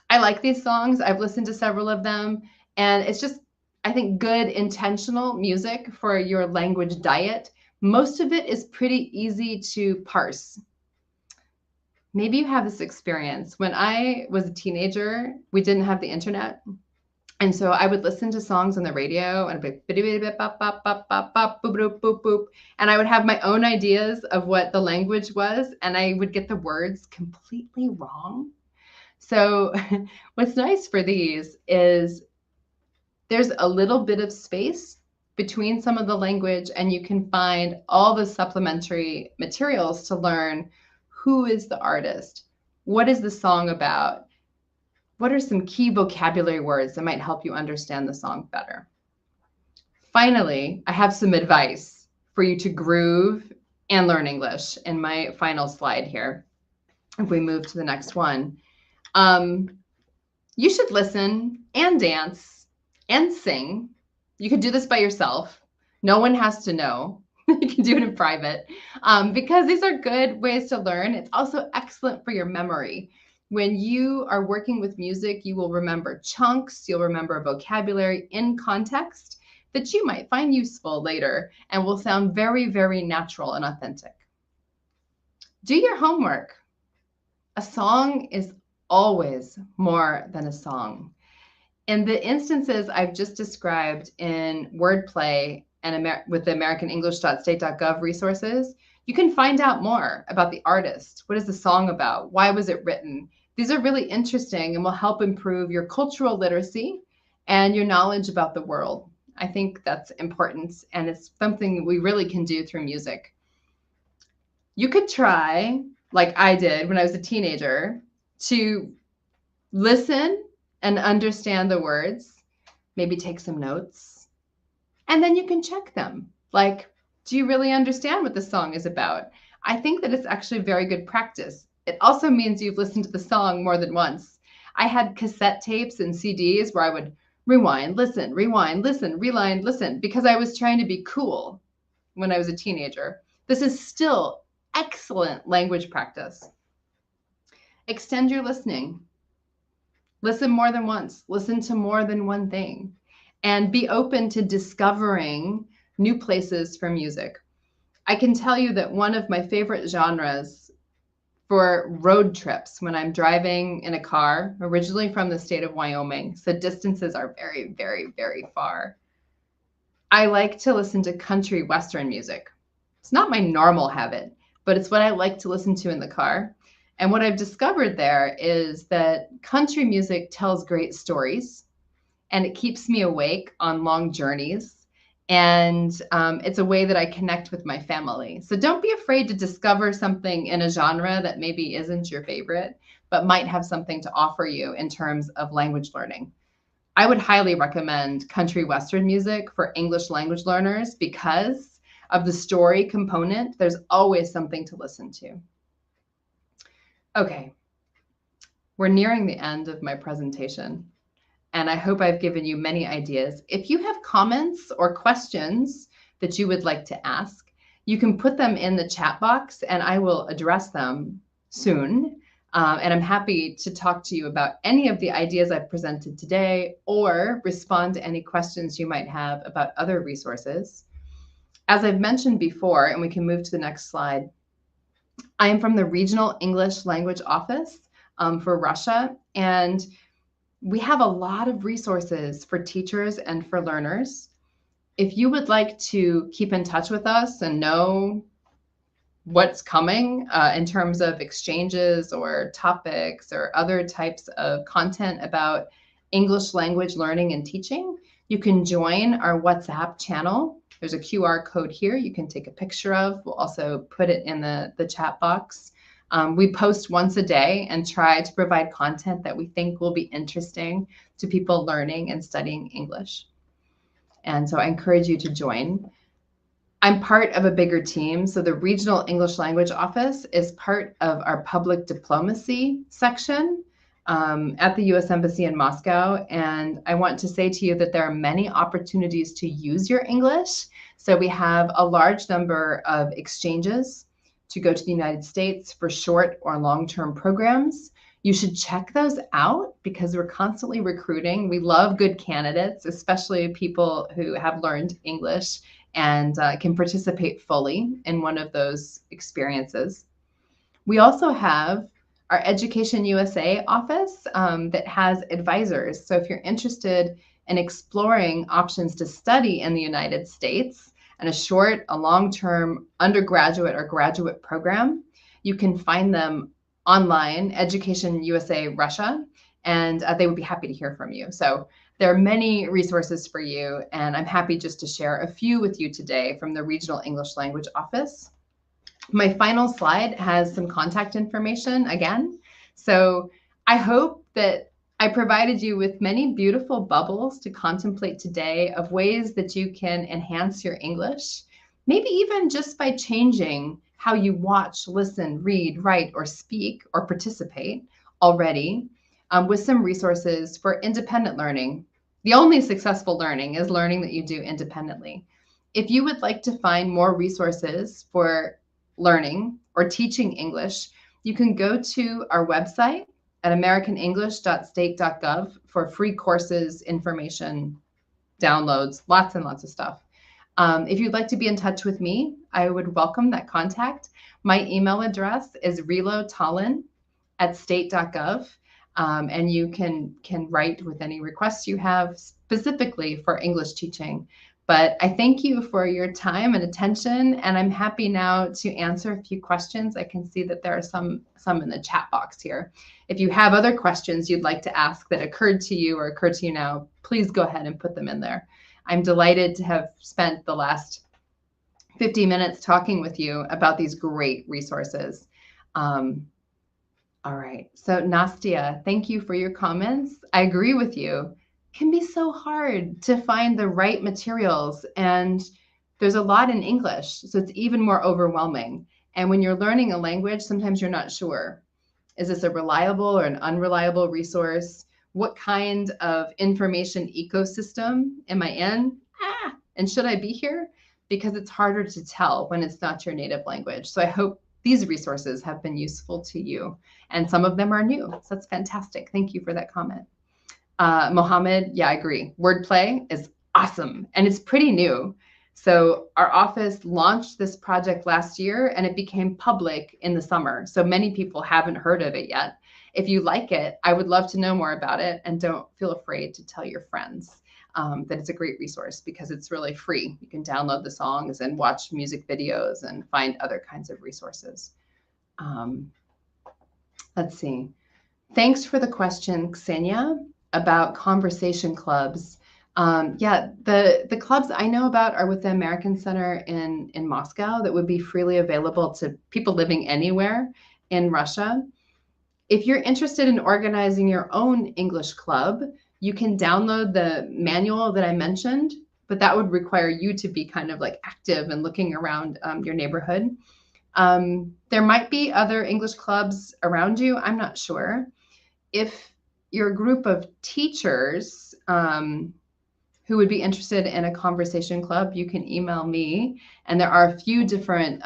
I like these songs. I've listened to several of them, and it's just, I think, good intentional music for your language diet. Most of it is pretty easy to parse. Maybe you have this experience. When I was a teenager, we didn't have the internet. And so I would listen to songs on the radio and I'd be boop, boop, boop, boop. And I would have my own ideas of what the language was, and I would get the words completely wrong. So what's nice for these is there's a little bit of space between some of the language, and you can find all the supplementary materials to learn who is the artist, what is the song about, what are some key vocabulary words that might help you understand the song better. Finally, I have some advice for you to groove and learn English in my final slide here. If we move to the next one, you should listen and dance and sing. You could do this by yourself. No one has to know. You can do it in private because these are good ways to learn. It's also excellent for your memory. When you are working with music, you will remember chunks, you'll remember vocabulary in context that you might find useful later and will sound very, very natural and authentic. Do your homework. A song is always more than a song. In the instances I've just described in Wordplay and with the AmericanEnglish.state.gov resources, you can find out more about the artist. What is the song about? Why was it written? These are really interesting and will help improve your cultural literacy and your knowledge about the world. I think that's important, and it's something we really can do through music. You could try, like I did when I was a teenager, to listen and understand the words, maybe take some notes, and then you can check them. Like, do you really understand what the song is about? I think that it's actually very good practice. It also means you've listened to the song more than once. I had cassette tapes and CDs where I would rewind, listen, rewind, listen, rewind, listen, because I was trying to be cool when I was a teenager. This is still excellent language practice. Extend your listening. Listen more than once. Listen to more than one thing. And be open to discovering new places for music. I can tell you that one of my favorite genres for road trips, when I'm driving in a car, originally from the state of Wyoming, so distances are very, very, very far, I like to listen to country western music. It's not my normal habit, but it's what I like to listen to in the car. And what I've discovered there is that country music tells great stories, and it keeps me awake on long journeys. And it's a way that I connect with my family. So don't be afraid to discover something in a genre that maybe isn't your favorite, but might have something to offer you in terms of language learning. I would highly recommend country western music for English language learners because of the story component. There's always something to listen to. Okay, we're nearing the end of my presentation, and I hope I've given you many ideas. If you have comments or questions that you would like to ask, you can put them in the chat box and I will address them soon. And I'm happy to talk to you about any of the ideas I've presented today or respond to any questions you might have about other resources. As I've mentioned before, and we can move to the next slide, I am from the Regional English Language Office for Russia, and we have a lot of resources for teachers and for learners. If you would like to keep in touch with us and know what's coming in terms of exchanges or topics or other types of content about English language learning and teaching, you can join our WhatsApp channel. There's a QR code here you can take a picture of. We'll also put it in the chat box. We post once a day and try to provide content that we think will be interesting to people learning and studying English. And so I encourage you to join. I'm part of a bigger team. So the Regional English Language Office is part of our public diplomacy section at the U.S. Embassy in Moscow. And I want to say to you that there are many opportunities to use your English. So we have a large number of exchanges to go to the United States for short or long-term programs. You should check those out because we're constantly recruiting. We love good candidates, especially people who have learned English and can participate fully in one of those experiences. We also have our Education USA office that has advisors. So if you're interested in exploring options to study in the United States and a short, a long-term undergraduate or graduate program, you can find them online, Education USA Russia, and they would be happy to hear from you. So there are many resources for you, and I'm happy just to share a few with you today from the Regional English Language Office. My final slide has some contact information again. So I hope that I provided you with many beautiful bubbles to contemplate today of ways that you can enhance your English, maybe even just by changing how you watch, listen, read, write, or speak, or participate already, with some resources for independent learning. The only successful learning is learning that you do independently. If you would like to find more resources for learning or teaching English, you can go to our website at americanenglish.state.gov for free courses, information, downloads, lots and lots of stuff. If you'd like to be in touch with me, I would welcome that contact. My email address is relotallinn@state.gov. And you can write with any requests you have specifically for English teaching. But I thank you for your time and attention, and I'm happy now to answer a few questions. I can see that there are some in the chat box here. If you have other questions you'd like to ask that occurred to you or occur to you now, please go ahead and put them in there. I'm delighted to have spent the last 50 minutes talking with you about these great resources. All right, so Nastia, thank you for your comments. I agree with you. It can be so hard to find the right materials, and there's a lot in English, so it's even more overwhelming. And when you're learning a language, sometimes you're not sure. Is this a reliable or an unreliable resource? What kind of information ecosystem am I in? And should I be here? Because it's harder to tell when it's not your native language. So I hope these resources have been useful to you. And some of them are new. So that's fantastic. Thank you for that comment. Mohammed, yeah, I agree. Wordplay is awesome. And it's pretty new. So our office launched this project last year and it became public in the summer. So many people haven't heard of it yet. If you like it, I would love to know more about it, and don't feel afraid to tell your friends that it's a great resource because it's really free. You can download the songs and watch music videos and find other kinds of resources. Let's see. Thanks for the question, Ksenia, about conversation clubs. Yeah, the clubs I know about are with the American Center in Moscow that would be freely available to people living anywhere in Russia. If you're interested in organizing your own English club, you can download the manual that I mentioned, but that would require you to be kind of like active and looking around your neighborhood. There might be other English clubs around you. I'm not sure. If you're a group of teachers who would be interested in a conversation club, you can email me. And there are a few different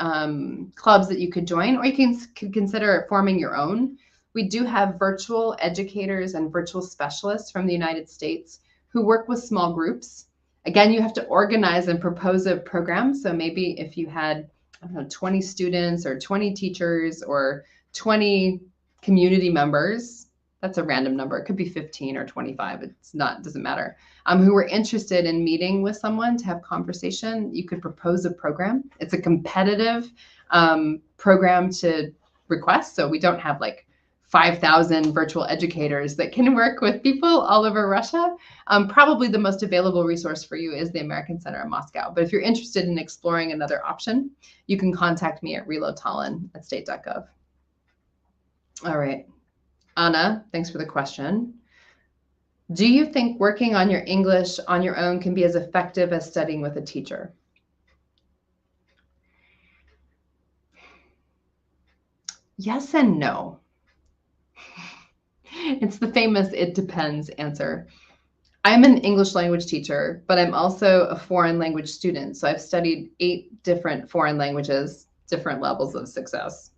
clubs that you could join, or you can consider forming your own. We do have virtual educators and virtual specialists from the United States who work with small groups. Again, you have to organize and propose a program. So maybe if you had, I don't know, 20 students or 20 teachers or 20 community members, that's a random number. It could be 15 or 25. It's not, doesn't matter. Who were interested in meeting with someone to have conversation, you could propose a program. It's a competitive program to request. So we don't have like 5,000 virtual educators that can work with people all over Russia. Probably the most available resource for you is the American Center in Moscow. But if you're interested in exploring another option, you can contact me at relotallinn@state.gov. All right. Anna, thanks for the question. Do you think working on your English on your own can be as effective as studying with a teacher? Yes and no. It's the famous "it depends" answer. I'm an English language teacher, but I'm also a foreign language student. So I've studied 8 different foreign languages, different levels of success.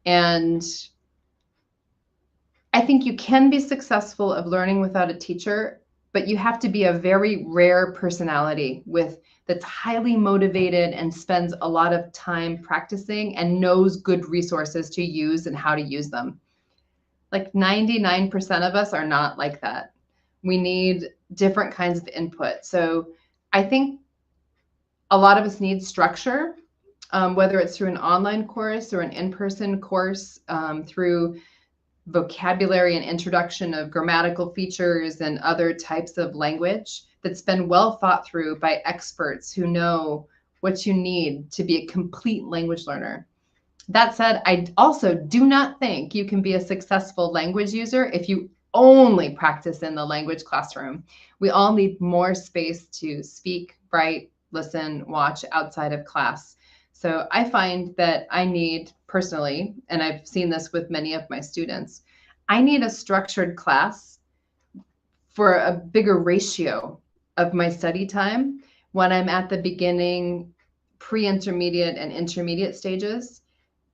And I think you can be successful of learning without a teacher, but you have to be a very rare personality that's highly motivated and spends a lot of time practicing and knows good resources to use and how to use them. Like 99% of us are not like that. We need different kinds of input. So I think a lot of us need structure, whether it's through an online course or an in-person course, through vocabulary and introduction of grammatical features and other types of language that's been well thought through by experts who know what you need to be a complete language learner. That said, I also do not think you can be a successful language user if you only practice in the language classroom. We all need more space to speak, write, listen, watch outside of class. So I find that I need personally, and I've seen this with many of my students, I need a structured class for a bigger ratio of my study time when I'm at the beginning, pre-intermediate, and intermediate stages.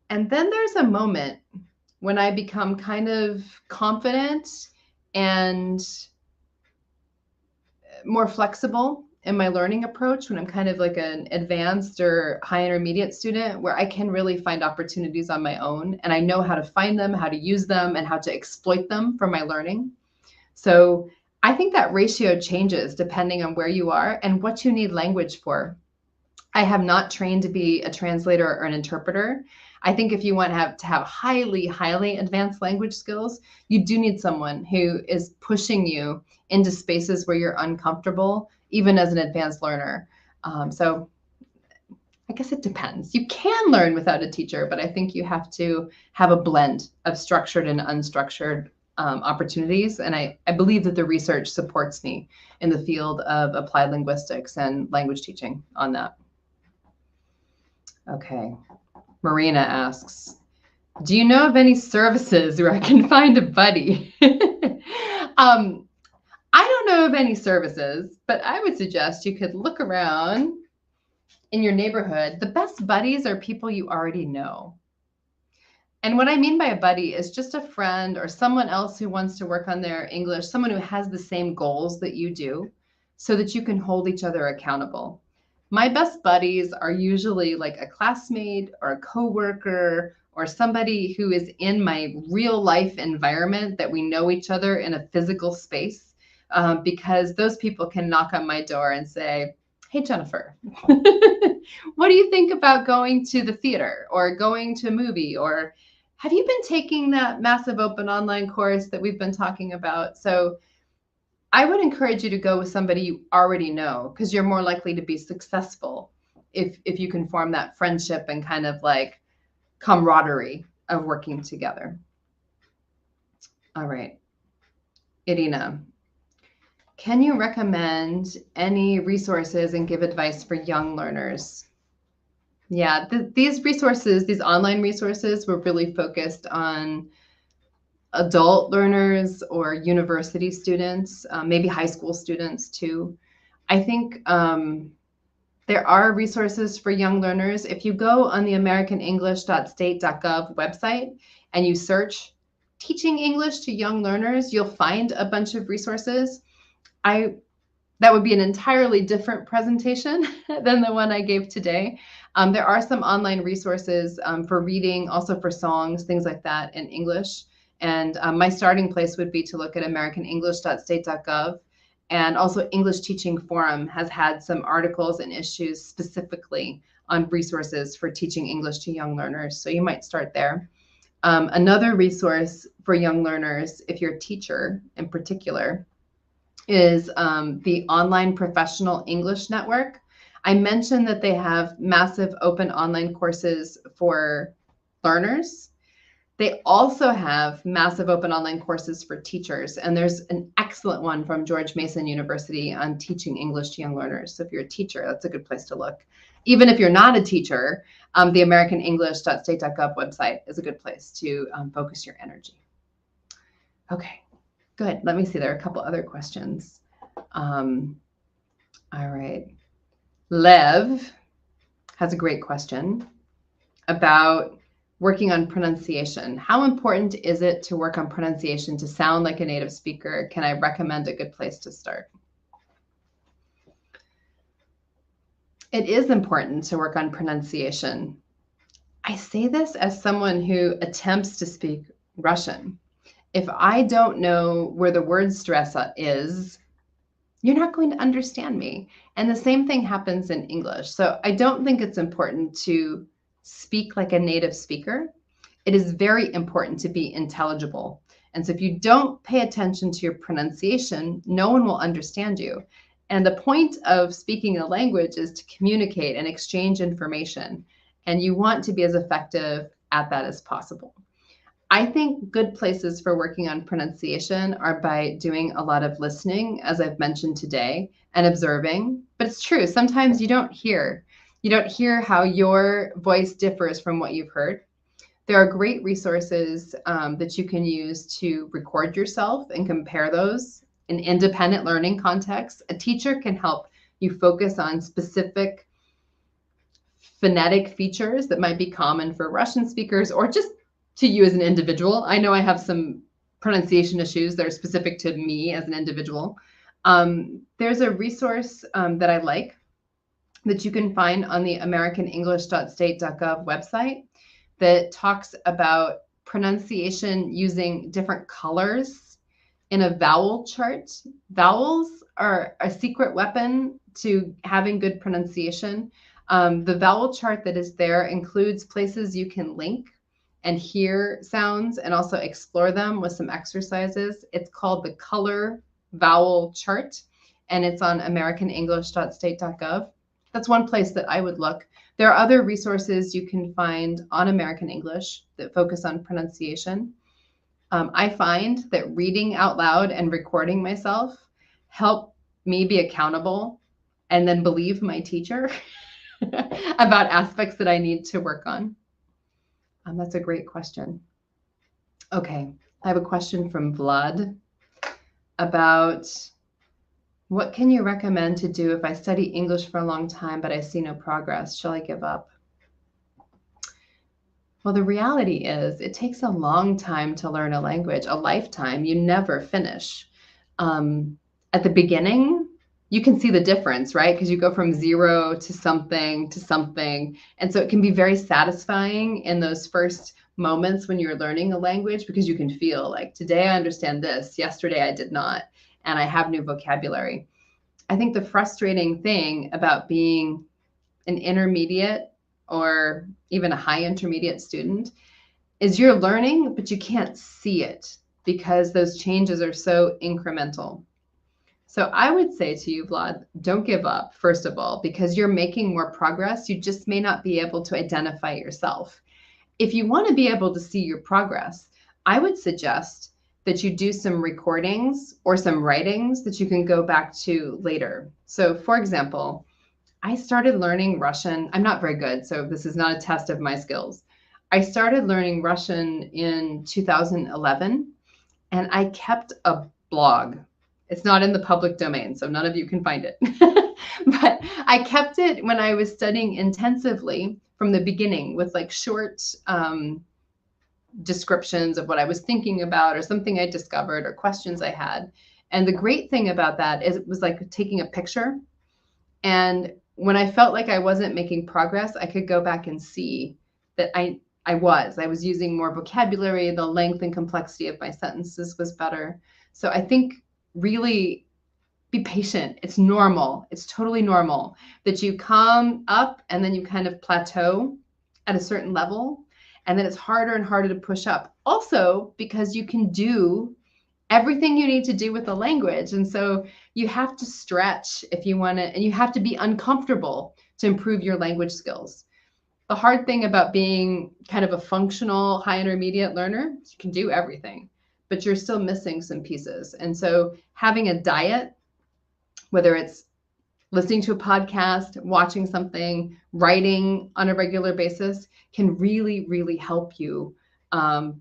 And then there's a moment when I become kind of confident and more flexible in my learning approach, when I'm kind of like an advanced or high intermediate student, where I can really find opportunities on my own and I know how to find them, how to use them, and how to exploit them for my learning. So I think that ratio changes depending on where you are and what you need language for. I have not trained to be a translator or an interpreter. I think if you want to have highly, highly advanced language skills, you do need someone who is pushing you into spaces where you're uncomfortable, even as an advanced learner. So I guess it depends. You can learn without a teacher, but I think you have to have a blend of structured and unstructured opportunities. And I believe that the research supports me in the field of applied linguistics and language teaching on that. Okay. Marina asks, do you know of any services where I can find a buddy? I don't know of any services, but I would suggest you could look around in your neighborhood. The best buddies are people you already know. And what I mean by a buddy is just a friend or someone else who wants to work on their English, someone who has the same goals that you do, so that you can hold each other accountable. My best buddies are usually like a classmate or a coworker or somebody who is in my real life environment that we know each other in a physical space, because those people can knock on my door and say, hey, Jennifer, what do you think about going to the theater or going to a movie? Or have you been taking that massive open online course that we've been talking about? So I would encourage you to go with somebody you already know, because you're more likely to be successful if you can form that friendship and kind of like camaraderie of working together. All right. Irina, can you recommend any resources and give advice for young learners? Yeah, these resources, these online resources, were really focused on adult learners or university students, maybe high school students too. I think there are resources for young learners. If you go on the americanenglish.state.gov website and you search teaching English to young learners, you'll find a bunch of resources. That would be an entirely different presentation than the one I gave today. There are some online resources for reading, also for songs, things like that in English. And my starting place would be to look at americanenglish.state.gov. And also English Teaching Forum has had some articles and issues specifically on resources for teaching English to young learners. So you might start there. Another resource for young learners, if you're a teacher in particular, is the Online Professional English Network. I mentioned that they have massive open online courses for learners. They also have massive open online courses for teachers, and there's an excellent one from George Mason University on teaching English to young learners. So if you're a teacher, that's a good place to look. Even if you're not a teacher, the americanenglish.state.gov website is a good place to focus your energy. Okay, good. Let me see. There are a couple other questions. All right. Lev has a great question about working on pronunciation. How important is it to work on pronunciation to sound like a native speaker? Can I recommend a good place to start? It is important to work on pronunciation. I say this as someone who attempts to speak Russian. If I don't know where the word stress is, you're not going to understand me. And the same thing happens in English. So I don't think it's important to speak like a native speaker. It is very important to be intelligible. And so if you don't pay attention to your pronunciation, no one will understand you. And the point of speaking a language is to communicate and exchange information. And you want to be as effective at that as possible. I think good places for working on pronunciation are by doing a lot of listening, as I've mentioned today, and observing. But it's true, sometimes you don't hear. You don't hear how your voice differs from what you've heard. There are great resources that you can use to record yourself and compare those in independent learning contexts. A teacher can help you focus on specific phonetic features that might be common for Russian speakers or just to you as an individual. I know I have some pronunciation issues that are specific to me as an individual. There's a resource that I like that you can find on the americanenglish.state.gov website that talks about pronunciation using different colors in a vowel chart. Vowels are a secret weapon to having good pronunciation. The vowel chart that is there includes places you can link and hear sounds and also explore them with some exercises. It's called the Color Vowel Chart, and it's on americanenglish.state.gov. That's one place that I would look. There are other resources you can find on American English that focus on pronunciation. I find that reading out loud and recording myself help me be accountable and then believe my teacher about aspects that I need to work on. That's a great question. Okay, I have a question from Vlad about what can you recommend to do if I study English for a long time, but I see no progress? Shall I give up? Well, the reality is it takes a long time to learn a language, a lifetime. You never finish. At the beginning, you can see the difference, right? Because you go from zero to something to something. And so it can be very satisfying in those first moments when you're learning a language because you can feel like today I understand this, yesterday I did not, and I have new vocabulary. I think the frustrating thing about being an intermediate or even a high intermediate student is you're learning, but you can't see it because those changes are so incremental. So I would say to you, Vlad, don't give up, first of all, because you're making more progress. You just may not be able to identify yourself. If you want to be able to see your progress, I would suggest that you do some recordings or some writings that you can go back to later. So for example, I started learning Russian. I'm not very good, so this is not a test of my skills. I started learning Russian in 2011, and I kept a blog. It's not in the public domain, so none of you can find it. But I kept it when I was studying intensively from the beginning with like short descriptions of what I was thinking about or something I discovered or questions I had. And the great thing about that is it was like taking a picture. And when I felt like I wasn't making progress, I could go back and see that I was using more vocabulary, the length and complexity of my sentences was better. So I think really be patient. It's normal. It's totally normal that you come up and then you kind of plateau at a certain level. And then it's harder and harder to push up. Also, because you can do everything you need to do with the language. And so you have to stretch if you want to, and you have to be uncomfortable to improve your language skills. The hard thing about being kind of a functional high intermediate learner is you can do everything, but you're still missing some pieces. And so having a diet, whether it's listening to a podcast, watching something, writing on a regular basis, can really, really help you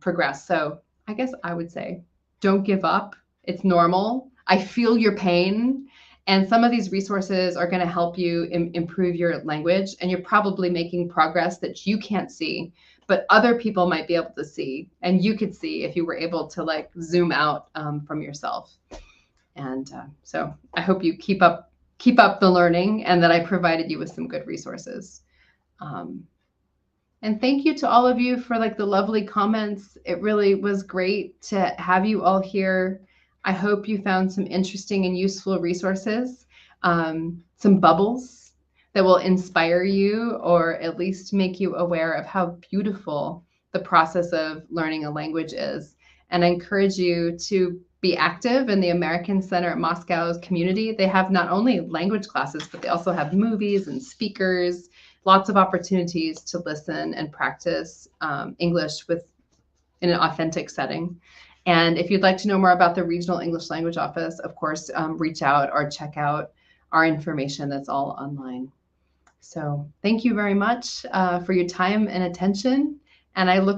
progress. So I guess I would say, don't give up. It's normal. I feel your pain. And some of these resources are going to help you improve your language. And you're probably making progress that you can't see, but other people might be able to see. And you could see if you were able to like zoom out from yourself. And so I hope you keep up the learning and that I provided you with some good resources. And And thank you to all of you for like the lovely comments. It really was great to have you all here. I hope you found some interesting and useful resources, some bubbles that will inspire you or at least make you aware of how beautiful the process of learning a language is. And I encourage you to be active in the American Center at Moscow's community. They have not only language classes, but they also have movies and speakers, lots of opportunities to listen and practice English in an authentic setting. And if you'd like to know more about the Regional English Language Office, of course, reach out or check out our information. That's all online. So thank you very much for your time and attention. And I look